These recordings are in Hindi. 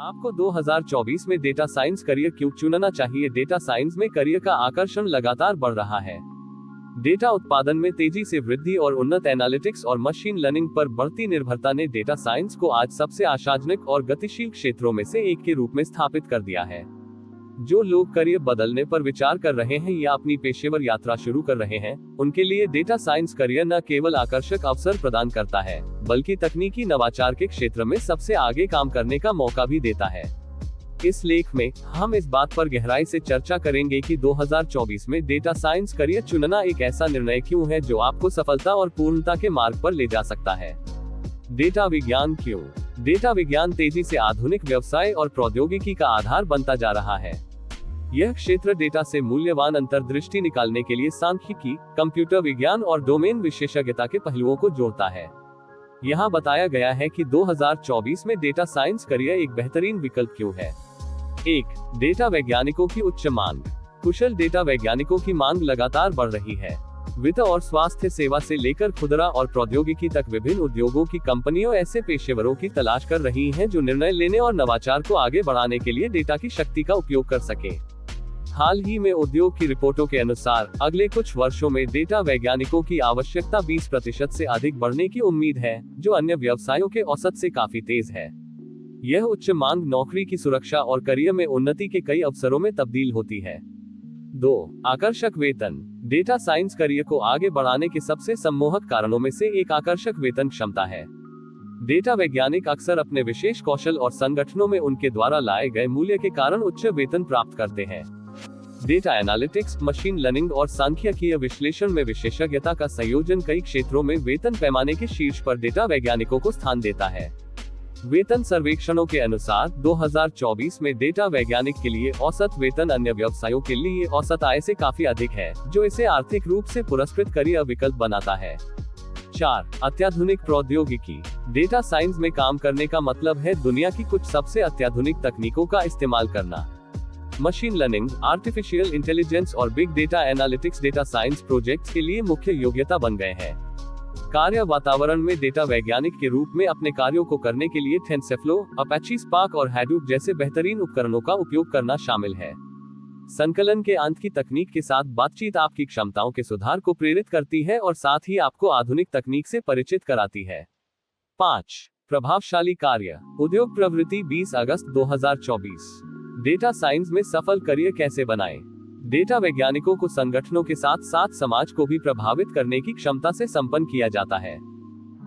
आपको 2024 में डेटा साइंस करियर क्यों चुनना चाहिए? डेटा साइंस में करियर का आकर्षण लगातार बढ़ रहा है। डेटा उत्पादन में तेजी से वृद्धि और उन्नत एनालिटिक्स और मशीन लर्निंग पर बढ़ती निर्भरता ने डेटा साइंस को आज सबसे आशाजनक और गतिशील क्षेत्रों में से एक के रूप में स्थापित कर दिया है। जो लोग करियर बदलने पर विचार कर रहे हैं या अपनी पेशेवर यात्रा शुरू कर रहे हैं, उनके लिए डेटा साइंस करियर न केवल आकर्षक अवसर प्रदान करता है, बल्कि तकनीकी नवाचार के क्षेत्र में सबसे आगे काम करने का मौका भी देता है। इस लेख में हम इस बात पर गहराई से चर्चा करेंगे कि 2024 में डेटा साइंस करियर चुनना एक ऐसा निर्णय क्यों है जो आपको सफलता और पूर्णता के मार्ग पर ले जा सकता है। डेटा विज्ञान क्यों? डेटा विज्ञान तेजी से आधुनिक व्यवसाय और प्रौद्योगिकी का आधार बनता जा रहा है। यह क्षेत्र डेटा से मूल्यवान अंतर्दृष्टि निकालने के लिए सांख्यिकी, कंप्यूटर विज्ञान और डोमेन विशेषज्ञता के पहलुओं को जोड़ता है। यहाँ बताया गया है कि 2024 में डेटा साइंस करियर एक बेहतरीन विकल्प क्यों है। 1. डेटा वैज्ञानिकों की उच्च मांग। कुशल डेटा वैज्ञानिकों की मांग लगातार बढ़ रही है। वित्त और स्वास्थ्य सेवा से लेकर खुदरा और प्रौद्योगिकी तक विभिन्न उद्योगों की कंपनियों ऐसे पेशेवरों की तलाश कर रही हैं जो निर्णय लेने और नवाचार को आगे बढ़ाने के लिए डेटा की शक्ति का उपयोग कर सके। हाल ही में उद्योग की रिपोर्टों के अनुसार अगले कुछ वर्षों में डेटा वैज्ञानिकों की आवश्यकता 20% से अधिक बढ़ने की उम्मीद है, जो अन्य व्यवसायों के औसत से काफी तेज है। यह उच्च मांग नौकरी की सुरक्षा और करियर में उन्नति के कई अवसरों में तब्दील होती है। 2. आकर्षक वेतन। डेटा साइंस करियर को आगे बढ़ाने के सबसे सम्मोहक कारणों में से एक आकर्षक वेतन क्षमता है। डेटा वैज्ञानिक अक्सर अपने विशेष कौशल और संगठनों में उनके द्वारा लाए गए मूल्य के कारण उच्च वेतन प्राप्त करते हैं। डेटा एनालिटिक्स, मशीन लर्निंग और सांख्यिकीय विश्लेषण में विशेषज्ञता का संयोजन कई क्षेत्रों में वेतन पैमाने के शीर्ष पर डेटा वैज्ञानिकों को स्थान देता है। वेतन सर्वेक्षणों के अनुसार 2024 में डेटा वैज्ञानिक के लिए औसत वेतन अन्य व्यवसायों के लिए औसत आय से काफी अधिक है, जो इसे आर्थिक रूप से पुरस्कृत करियर विकल्प बनाता है। 4. अत्याधुनिक प्रौद्योगिकी। डेटा साइंस में काम करने का मतलब है दुनिया की कुछ सबसे अत्याधुनिक तकनीकों का इस्तेमाल करना। मशीन लर्निंग, आर्टिफिशियल इंटेलिजेंस और big data analytics data science projects के लिए मुख्य योग्यता बन गए हैं। कार्य वातावरण में डेटा वैज्ञानिक के रूप में अपने कार्यों को करने के लिए टेंसेफ्लो, अपाची स्पार्क और हैडूप जैसे बेहतरीन उपकरणों का उपयोग करना शामिल है। संकलन के अंत की तकनीक के साथ बातचीत आपकी क्षमताओं के सुधार को प्रेरित करती है और साथ ही आपको आधुनिक तकनीक से परिचित कराती है। 5. प्रभावशाली कार्य। उद्योग प्रवृत्ति 20 अगस्त 2024। डेटा साइंस में सफल करियर कैसे बनाएं? डेटा वैज्ञानिकों को संगठनों के साथ साथ समाज को भी प्रभावित करने की क्षमता से संपन्न किया जाता है।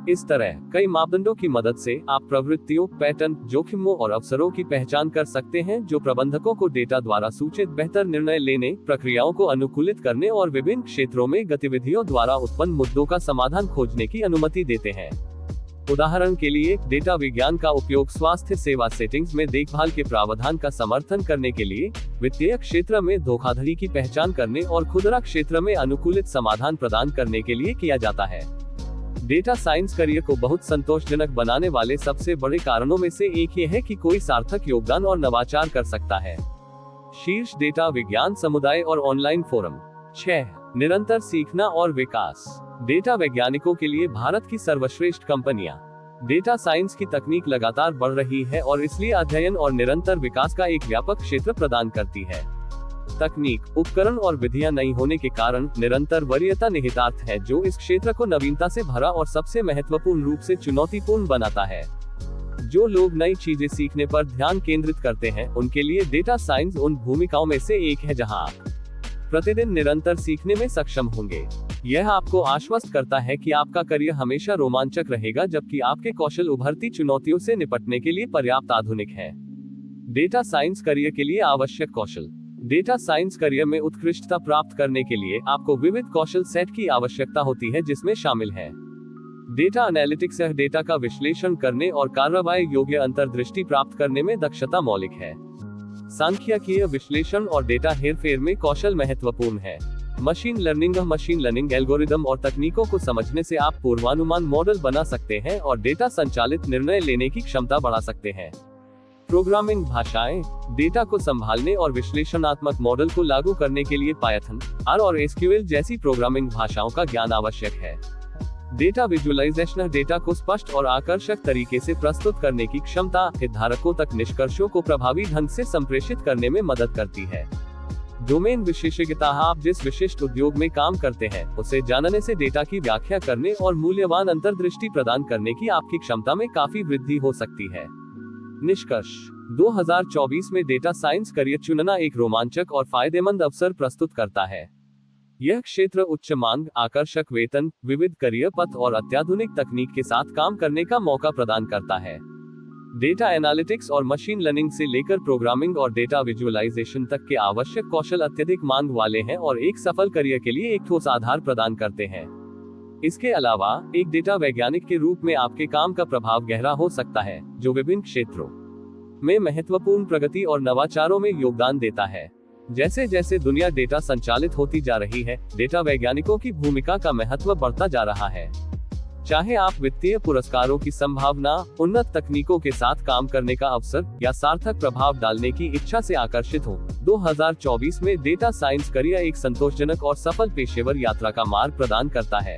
इस तरह कई मापदंडों की मदद से आप प्रवृत्तियों, पैटर्न, जोखिमों और अवसरों की पहचान कर सकते हैं जो प्रबंधकों को डेटा द्वारा सूचित बेहतर निर्णय लेने, प्रक्रियाओं को अनुकूलित करने और विभिन्न क्षेत्रों में गतिविधियों द्वारा उत्पन्न मुद्दों का समाधान खोजने की अनुमति देते हैं। उदाहरण के लिए, डेटा विज्ञान का उपयोग स्वास्थ्य सेवा सेटिंग्स में देखभाल के प्रावधान का समर्थन करने के लिए, वित्तीय क्षेत्र में धोखाधड़ी की पहचान करने और खुदरा क्षेत्र में अनुकूलित समाधान प्रदान करने के लिए किया जाता है। डेटा साइंस करियर को बहुत संतोषजनक बनाने वाले सबसे बड़े कारणों में से एक ये है कि कोई सार्थक योगदान और नवाचार कर सकता है। शीर्ष डेटा विज्ञान समुदाय और ऑनलाइन फोरम। 6. निरंतर सीखना और विकास। डेटा वैज्ञानिकों के लिए भारत की सर्वश्रेष्ठ कंपनियां। डेटा साइंस की तकनीक लगातार बढ़ रही है और इसलिए अध्ययन और निरंतर विकास का एक व्यापक क्षेत्र प्रदान करती है। तकनीक, उपकरण और विधियां नई होने के कारण निरंतर वरीयता निहितार्थ है, जो इस क्षेत्र को नवीनता से भरा और सबसे महत्वपूर्ण रूप से चुनौतीपूर्ण बनाता है। जो लोग नई चीजें सीखने पर ध्यान केंद्रित करते हैं, उनके लिए डेटा साइंस उन भूमिकाओं में से एक है जहां आप प्रतिदिन निरंतर सीखने में सक्षम होंगे। यह आपको आश्वस्त करता है कि आपका करियर हमेशा रोमांचक रहेगा, जबकि आपके कौशल उभरती चुनौतियों से निपटने के लिए पर्याप्त आधुनिक हैं। डेटा साइंस करियर के लिए आवश्यक कौशल। डेटा साइंस करियर में उत्कृष्टता प्राप्त करने के लिए आपको विविध कौशल सेट की आवश्यकता होती है, जिसमें शामिल है डेटा एनालिटिक्स, डेटा का विश्लेषण करने और कार्रवाई योग्य अंतर्दृष्टि प्राप्त करने में दक्षता मौलिक है। सांख्यिकीय विश्लेषण और डेटा हेरफेर में कौशल महत्वपूर्ण है। मशीन लर्निंग एल्गोरिदम और तकनीकों को समझने से आप पूर्वानुमान मॉडल बना सकते हैं और डेटा संचालित निर्णय लेने की क्षमता बढ़ा सकते हैं। प्रोग्रामिंग भाषाएं। डेटा को संभालने और विश्लेषणात्मक मॉडल को लागू करने के लिए पायथन, आर और एसक्यूएल जैसी प्रोग्रामिंग भाषाओं का ज्ञान आवश्यक है। डेटा विजुअलाइजेशन डेटा को स्पष्ट और आकर्षक तरीके से प्रस्तुत करने की क्षमता हितधारकों तक निष्कर्षों को प्रभावी ढंग से संप्रेषित करने में मदद करती है। डोमेन विशेषज्ञता आप जिस विशिष्ट उद्योग में काम करते हैं उसे जानने से डेटा की व्याख्या करने और मूल्यवान अंतर्दृष्टि प्रदान करने की आपकी क्षमता में काफी वृद्धि हो सकती है। निष्कर्ष 2024 में डेटा साइंस करियर चुनना एक रोमांचक और फायदेमंद अवसर प्रस्तुत करता है। यह क्षेत्र उच्च मांग, आकर्षक वेतन, विविध करियर पथ और अत्याधुनिक तकनीक के साथ काम करने का मौका प्रदान करता है। डेटा एनालिटिक्स और मशीन लर्निंग से लेकर प्रोग्रामिंग और डेटा विजुअलाइजेशन तक के आवश्यक कौशल अत्यधिक मांग वाले हैं और एक सफल करियर के लिए एक ठोस आधार प्रदान करते हैं। इसके अलावा एक डेटा वैज्ञानिक के रूप में आपके काम का प्रभाव गहरा हो सकता है, जो विभिन्न क्षेत्रों में महत्वपूर्ण प्रगति और नवाचारों में योगदान देता है। जैसे जैसे दुनिया डेटा संचालित होती जा रही है, डेटा वैज्ञानिकों की भूमिका का महत्व बढ़ता जा रहा है। चाहे आप वित्तीय पुरस्कारों की संभावना, उन्नत तकनीकों के साथ काम करने का अवसर या सार्थक प्रभाव डालने की इच्छा से आकर्षित हो, 2024 में डेटा साइंस करियर एक संतोषजनक और सफल पेशेवर यात्रा का मार्ग प्रदान करता है।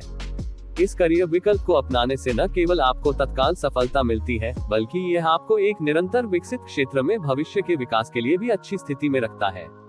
इस करियर विकल्प को अपनाने से न केवल आपको तत्काल सफलता मिलती है, बल्कि यह आपको एक निरंतर विकसित क्षेत्र में भविष्य के विकास के लिए भी अच्छी स्थिति में रखता है।